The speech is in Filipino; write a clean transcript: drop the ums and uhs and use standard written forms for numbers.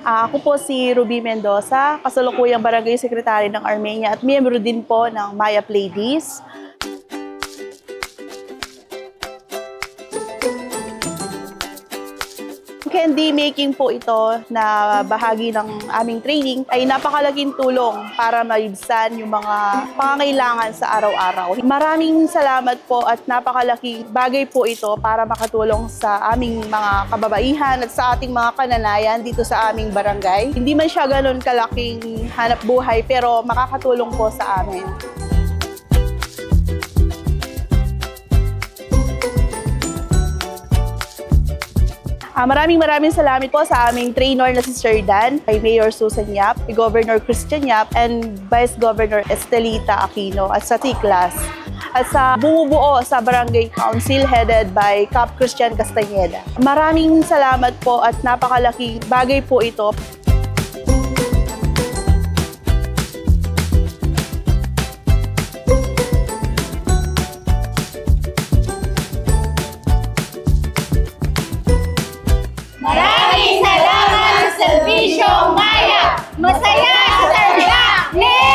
Ako po si Ruby Mendoza, kasalukuyang Barangay Secretary ng Armenia at miyembro din po ng Maya Pleiades. Candy making po ito na bahagi ng aming training ay napakalaking tulong para maibsan yung mga pangangailangan sa araw-araw. Maraming salamat po at napakalaking bagay po ito para makatulong sa aming mga kababaihan at sa ating mga kananayan dito sa aming barangay. Hindi man siya ganun kalaking hanap buhay pero makakatulong po sa amin. Maraming salamat po sa aming trainer na si Sir Dan, kay Mayor Susan Yap, kay Governor Christian Yap, and Vice Governor Estelita Aquino at sa T-Class. At sa bumubuo sa Barangay Council headed by Cap Christian Castañeda. Maraming salamat po at napakalaking bagay po ito. Maraming salamat, Servisyo Maya! Masaya sa Tarlac!